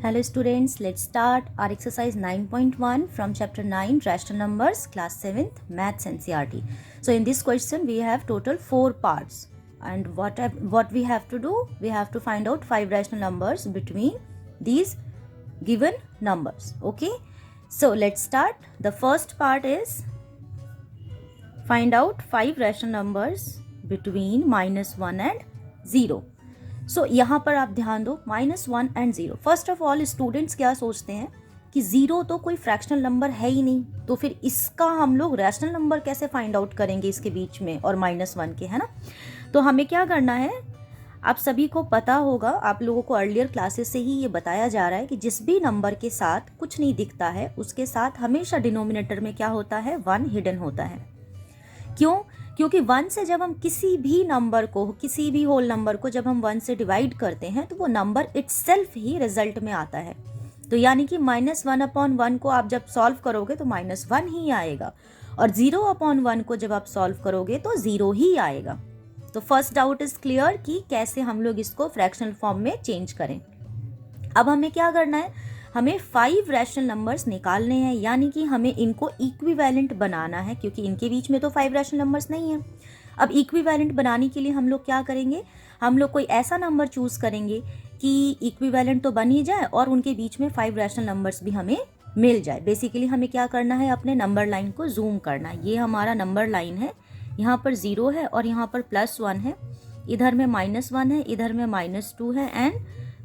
Hello students, let's start our exercise 9.1 from chapter 9 rational numbers class 7th maths NCERT. So in this question we have total 4 parts, and what we have to do, we have to find out 5 rational numbers between these given numbers. Okay, so let's start. The first part is find out 5 rational numbers between -1 and 0. सो यहाँ पर आप ध्यान दो, -1 and 0. First of all students क्या सोचते हैं कि 0 तो कोई फ्रैक्शनल नंबर है ही नहीं, तो फिर इसका हम लोग रैशनल नंबर कैसे फाइंड आउट करेंगे इसके बीच में और -1 के, है ना. तो हमें क्या करना है, आप सभी को पता होगा, आप लोगों को अर्लियर क्लासेस से ही ये बताया जा रहा है कि जिस भी नंबर के साथ कुछ नहीं दिखता है उसके साथ हमेशा डिनोमिनेटर में क्या होता है, 1 हिडन होता है. क्यों? क्योंकि 1 से जब हम किसी भी नंबर को, किसी भी होल नंबर को जब हम 1 से डिवाइड करते हैं तो वो नंबर इटसेल्फ ही रिजल्ट में आता है. तो यानी कि -1/1 को आप जब सॉल्व करोगे तो -1 ही आएगा, और 0/1 को जब आप सॉल्व करोगे तो 0 ही आएगा. तो फर्स्ट डाउट इज क्लियर कि कैसे हम लोग इसको फ्रैक्शनल फॉर्म में चेंज करें. अब हमें क्या करना है, हमें 5 रैशनल नंबर्स निकालने हैं, यानी कि हमें इनको इक्विवेलेंट बनाना है, क्योंकि इनके बीच में तो 5 रैशनल नंबर्स नहीं हैं. अब इक्विवेलेंट बनाने के लिए हम लोग क्या करेंगे, हम लोग कोई ऐसा नंबर चूज करेंगे कि इक्विवेलेंट तो बन ही जाए और उनके बीच में 5 रैशनल नंबर्स भी हमें मिल जाए. बेसिकली हमें क्या करना है, अपने नंबर लाइन को जूम करना है. ये हमारा नंबर लाइन है, यहाँ पर 0 है और यहाँ पर +1 है, इधर में -1 है, इधर में -2 है, एंड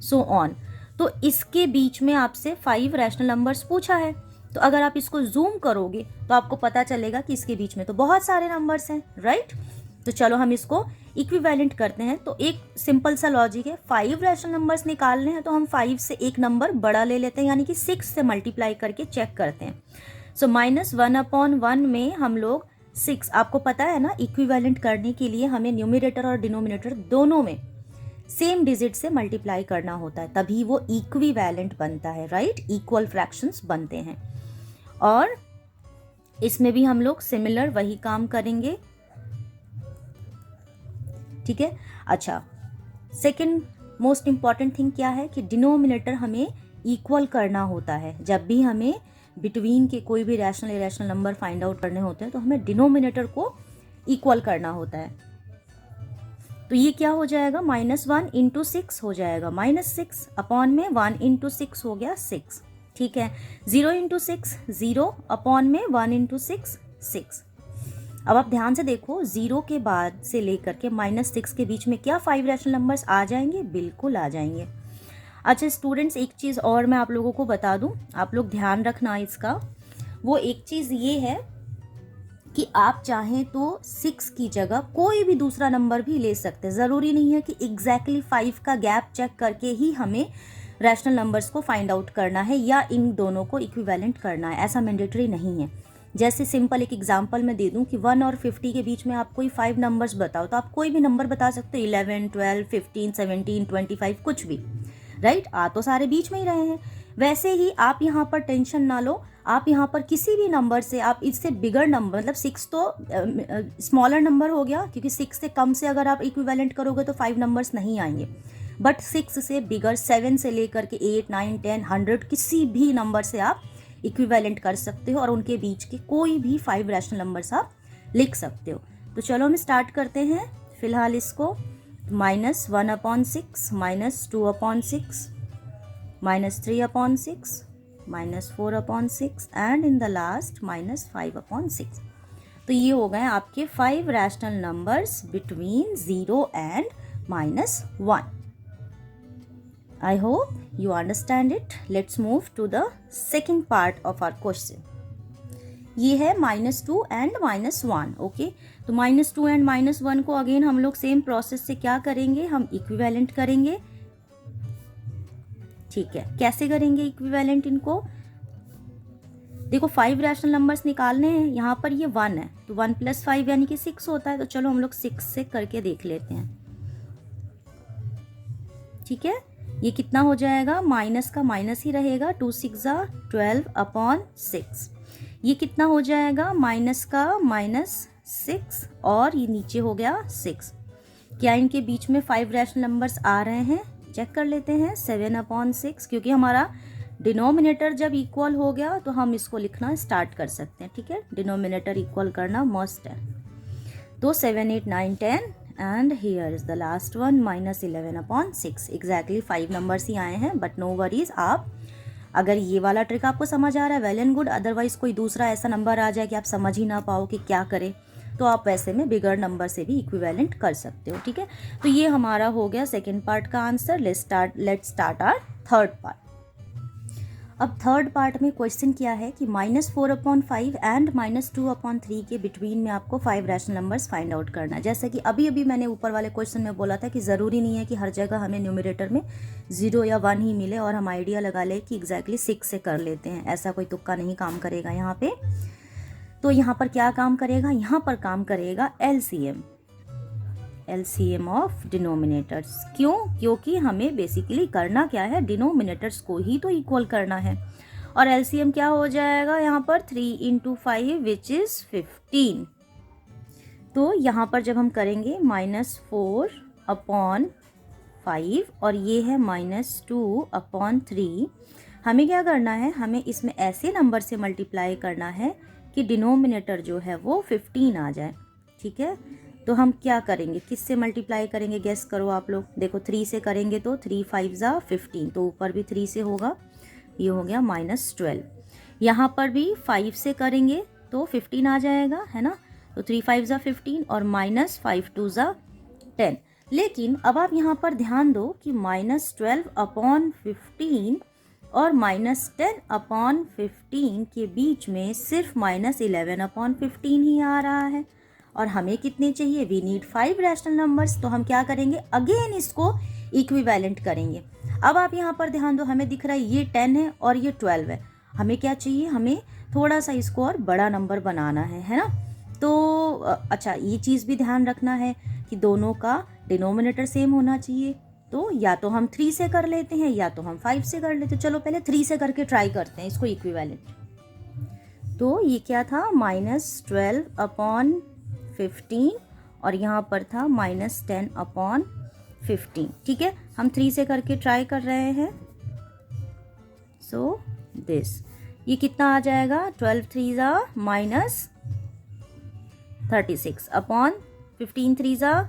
सो ऑन. तो इसके बीच में आपसे 5 रैशनल नंबर्स पूछा है, तो अगर आप इसको जूम करोगे तो आपको पता चलेगा कि इसके बीच में तो बहुत सारे नंबर्स हैं, राइट. तो चलो हम इसको इक्विवेलेंट करते हैं. तो एक सिंपल सा लॉजिक है, 5 रैशनल नंबर्स निकालने हैं तो हम 5 से एक नंबर बड़ा ले लेते हैं, यानी कि 6 से मल्टीप्लाई करके चेक करते हैं. सो -1/1 में हम लोग 6, आपको पता है ना, इक्विवेलेंट करने के लिए हमें न्यूमरेटर और डिनोमिनेटर दोनों में सेम डिजिट से मल्टीप्लाई करना होता है, तभी वो इक्विवेलेंट बनता है, राइट. इक्वल फ्रैक्शंस बनते हैं, और इसमें भी हम लोग सिमिलर वही काम करेंगे, ठीक है. अच्छा, सेकंड मोस्ट इंपॉर्टेंट थिंग क्या है कि डिनोमिनेटर हमें इक्वल करना होता है. जब भी हमें बिटवीन के कोई भी rational irrational number find out करने होते हैं तो हमें डिनोमिनेटर को इक्वल करना होता है. तो ये क्या हो जाएगा, -1 × 6 हो जाएगा, -6 अपॉन में 1 × 6 हो गया 6, ठीक है. 0 × 6 0 अपॉन में 1 × 6 6. अब आप ध्यान से देखो, 0 के बाद से लेकर के -6 के बीच में क्या 5 रैशनल नंबर्स आ जाएंगे, बिल्कुल आ जाएंगे. अच्छा स्टूडेंट्स, एक चीज़ और मैं आप लोगों को बता दूं, आप लोग ध्यान रखना इसका. वो एक चीज़ ये है कि आप चाहें तो 6 की जगह कोई भी दूसरा नंबर भी ले सकते हैं. ज़रूरी नहीं है कि एग्जैक्टली 5 का गैप चेक करके ही हमें रैशनल नंबर्स को फाइंड आउट करना है या इन दोनों को इक्विवेलेंट करना है, ऐसा मैंडेटरी नहीं है. जैसे सिंपल एक एग्जांपल मैं दे दूं कि 1 और 50 के बीच में आप कोई 5 नंबर्स बताओ, तो आप कोई भी नंबर बता सकते हो, 11 12 15 17 25, कुछ भी, राइट. आ तो सारे बीच में ही रहे हैं. वैसे ही आप यहाँ पर टेंशन ना लो, आप यहाँ पर किसी भी नंबर से, आप इससे बिगर नंबर, मतलब 6 तो स्मॉलर नंबर हो गया, क्योंकि 6 से कम से अगर आप इक्विवेलेंट करोगे तो 5 नंबर्स नहीं आएंगे, बट 6 से बिगर 7 से लेकर के 8 9 10 100 किसी भी नंबर से आप इक्विवेलेंट कर सकते हो, और उनके बीच के कोई भी 5 रैशनल नंबर्स आप लिख सकते हो. तो चलो हम स्टार्ट करते हैं फिलहाल इसको. -1/6, -2/6, -3/6, -4/6, एंड इन द लास्ट -5/6. तो ये हो गए आपके 5 rational numbers between 0 and -1. I hope you understand it. Let's move to the second part of our question. ये है -2 and -1. ओके, तो -2 and -1 को अगेन हम लोग सेम प्रोसेस से क्या करेंगे, हम इक्विवेलेंट करेंगे, ठीक है. कैसे करेंगे इक्विवेलेंट इनको, देखो 5 रैशनल नंबर्स निकालने हैं, यहाँ पर ये 1 है, तो 1 + 5 यानी कि 6 होता है. तो चलो हम लोग 6 से करके देख लेते हैं, ठीक है. ये कितना हो जाएगा, माइनस का माइनस ही रहेगा, 2 6 12/6. ये कितना हो जाएगा, माइनस का -6, और ये नीचे हो गया 6. क्या इनके बीच में 5 रैशनल नंबर्स आ रहे हैं, चेक कर लेते हैं 7/6, क्योंकि हमारा डिनोमिनेटर जब इक्वल हो गया तो हम इसको लिखना स्टार्ट कर सकते हैं, ठीक है। डिनोमिनेटर इक्वल करना मस्ट है। तो 7, 8, 9, 10 and here is the last one -11/6। Exactly 5 numbers ही आए हैं, बट नो वरीज। आप अगर ये वाला ट्रिक आपको समझ आ रहा है वेल एंड गुड, अदरवाइज कोई दूसरा ऐसा नंबर आ जाए कि आप समझ ही ना पाओ कि क्या करें, तो आप वैसे में बिगर नंबर से भी इक्विवेलेंट कर सकते हो, ठीक है। तो ये हमारा हो गया सेकेंड पार्ट का answer. Let's start our third part. अब थर्ड पार्ट में क्वेश्चन क्या है कि -4/5 एंड -2/3 के बिटवीन में आपको 5 रैशनल नंबर्स फाइंड आउट करना है। जैसे कि अभी मैंने ऊपर वाले क्वेश्चन में बोला था कि ज़रूरी नहीं है कि हर जगह हमें न्यूमरेटर में 0 या 1 ही मिले और हम आइडिया लगा ले कि एग्जैक्टली 6 से कर लेते हैं। ऐसा कोई तुक्का नहीं काम करेगा यहाँ पे। तो यहाँ पर क्या काम करेगा, यहाँ पर काम करेगा एलसीएम ऑफ डिनोमिनेटर्स। क्यों? क्योंकि हमें बेसिकली करना क्या है, डिनोमिनेटर्स को ही तो इक्वल करना है। और एलसीएम क्या हो जाएगा यहाँ पर 3 × 5 विच इज 15। तो यहाँ पर जब हम करेंगे -4/5 और ये है -2/3, हमें क्या करना है, हमें इसमें ऐसे नंबर से मल्टीप्लाई करना है कि डिनोमिनेटर जो है वो 15 आ जाए, ठीक है। तो हम क्या करेंगे, किससे मल्टीप्लाई करेंगे, गेस करो आप लोग। देखो 3 से करेंगे तो 3 5 ज़ा 15, तो ऊपर भी 3 से होगा, ये हो गया -12। यहाँ पर भी 5 से करेंगे तो 15 आ जाएगा, है ना। तो 3 5 ज़ा 15 और -5 2 ज़ा 10। लेकिन अब आप यहाँ पर ध्यान दो कि -12/15 और -10/15 के बीच में सिर्फ -11/15 ही आ रहा है। और हमें कितने चाहिए, वी नीड 5 रैशनल नंबर्स। तो हम क्या करेंगे, अगेन इसको इक्विवेलेंट करेंगे। अब आप यहाँ पर ध्यान दो, हमें दिख रहा है ये 10 है और ये 12 है। हमें क्या चाहिए, हमें थोड़ा सा इसको और बड़ा नंबर बनाना है ना। तो अच्छा, ये चीज़ भी ध्यान रखना है कि दोनों का डिनोमिनेटर सेम होना चाहिए। तो या तो हम 3 से कर लेते हैं या तो हम 5 से कर लेते हैं। चलो पहले 3 से करके ट्राई करते हैं इसको इक्विवेलेंट। तो ये क्या था, -12/15 और यहाँ पर था -10/15, ठीक है। हम 3 से करके ट्राई कर रहे हैं। सो दिस, ये कितना आ जाएगा, 12 3 ज़ा -36/15 3 ज़ा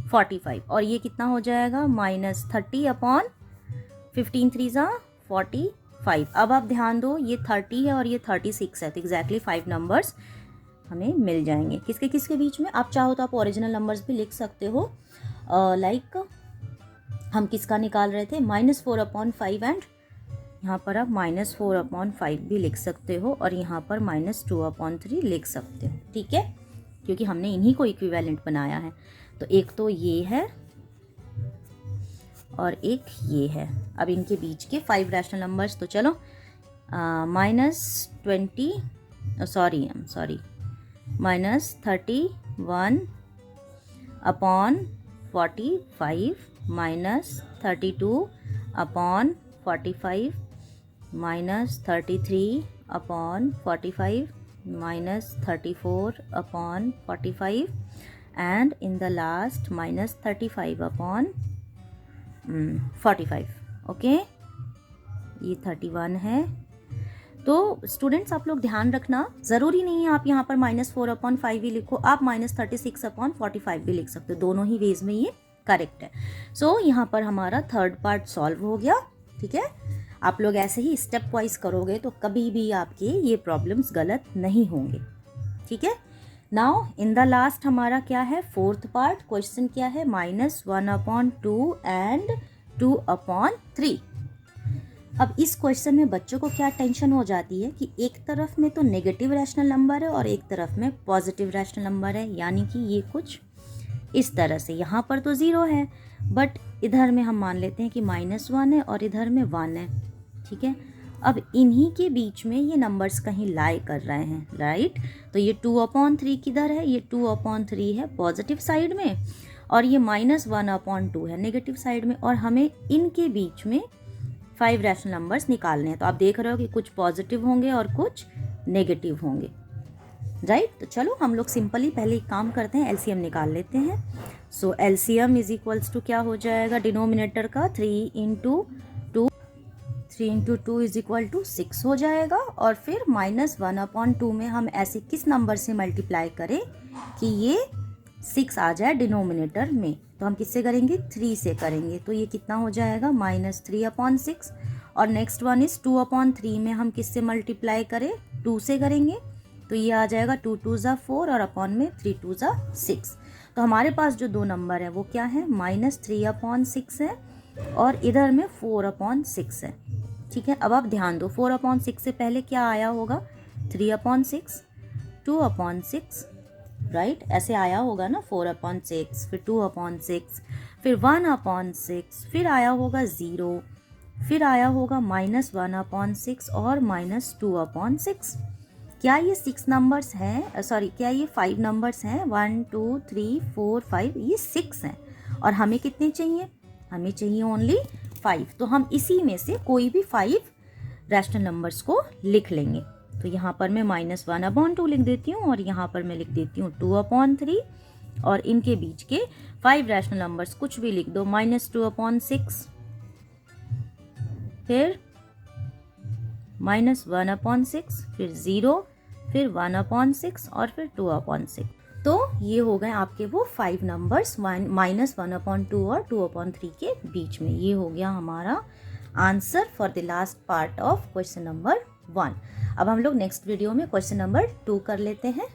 45, और ये कितना हो जाएगा, -30/15 3 ज़ा 45। अब आप ध्यान दो, ये 30 है और ये 36 है, तो एग्जैक्टली 5 नंबर्स हमें मिल जाएंगे। किसके किसके बीच में, आप चाहो तो आप ओरिजिनल नंबर्स भी लिख सकते हो। लाइक हम किसका निकाल रहे थे, -4/5 एंड यहाँ पर आप -4/5 भी लिख सकते हो और यहाँ पर -2/3 लिख सकते हो, ठीक है, क्योंकि हमने इन्हीं को इक्विवेलेंट बनाया है। तो एक तो ये है और एक ये है। अब इनके बीच के 5 रैशनल नंबर्स, तो चलो -31/45 -32/45 -33/45 -34/45 and in the last -35/45। Okay, ये 31 है। तो स्टूडेंट्स आप लोग ध्यान रखना, ज़रूरी नहीं है आप यहाँ पर -4/5 ही लिखो, आप -36/45 भी लिख सकते हो। दोनों ही वेज में ये करेक्ट है। सो यहाँ पर हमारा थर्ड पार्ट सॉल्व हो गया, ठीक है। आप लोग ऐसे ही स्टेप वाइज करोगे तो कभी भी आपके ये प्रॉब्लम्स गलत नहीं होंगे, ठीक है। नाउ इन द लास्ट हमारा क्या है, फोर्थ पार्ट। क्वेश्चन क्या है, -1/2 एंड 2/3। अब इस क्वेश्चन में बच्चों को क्या टेंशन हो जाती है कि एक तरफ में तो नेगेटिव रैशनल नंबर है और एक तरफ में पॉजिटिव रैशनल नंबर है, यानी कि ये कुछ इस तरह से। यहाँ पर तो 0 है, बट इधर में हम मान लेते हैं कि -1 है और इधर में 1 है, ठीक है। अब इन्हीं के बीच में ये नंबर्स कहीं लाई कर रहे हैं, राइट। तो ये 2/3 किधर है, ये 2/3 है पॉजिटिव साइड में और ये -1/2 है नेगेटिव साइड में, और हमें इनके बीच में 5 रैशनल नंबर्स निकालने हैं। तो आप देख रहे हो कि कुछ पॉजिटिव होंगे और कुछ नेगेटिव होंगे, राइट। तो चलो हम लोग सिंपली पहले एक काम करते हैं, एलसीएम निकाल लेते हैं। So LCM is equals to क्या हो जाएगा डिनोमिनेटर का 3 into two is equal to 6 हो जाएगा। और फिर -1/2 में हम ऐसे किस नंबर से मल्टीप्लाई करें कि ये 6 आ जाए डिनोमिनेटर में, तो हम किससे करेंगे 3 से करेंगे। तो ये कितना हो जाएगा -3/6। और नेक्स्ट वन इज 2/3 में हम किससे मल्टीप्लाई करें 2 से करेंगे, तो ये आ जाएगा 2 2 ज़ा 4 और अपॉन में 3 2 ज़ा 6। तो हमारे पास जो दो नंबर है वो क्या है -3/6 है और इधर में 4/6 है। ठीक है, अब आप ध्यान दो 4/6 से पहले क्या आया होगा 3/6, 2/6, राइट, ऐसे आया होगा ना 4/6, फिर 2/6, फिर 1/6, फिर आया होगा 0, फिर आया होगा -1/6 और -2/6। क्या ये 6 नंबर्स हैं, सॉरी क्या ये 5 नंबर्स हैं, 1 2 3 4 5, ये 6 हैं और हमें कितने चाहिए, हमें चाहिए ओनली 5। तो हम इसी में से कोई भी 5 रैशनल नंबर्स को लिख लेंगे। तो यहाँ पर मैं -1/2 लिख देती हूँ और यहाँ पर मैं लिख देती हूँ 2/3 और इनके बीच के 5 रैशनल नंबर्स कुछ भी लिख दो, -2/6, फिर -1/6, फिर 0, फिर 1/6 और फिर 2/6। तो ये हो गए आपके वो 5 नंबर्स -1/2 और 2/3 के बीच में। ये हो गया हमारा answer for the last part of question number 1। अब हम लोग नेक्स्ट वीडियो में क्वेश्चन नंबर 2 कर लेते हैं।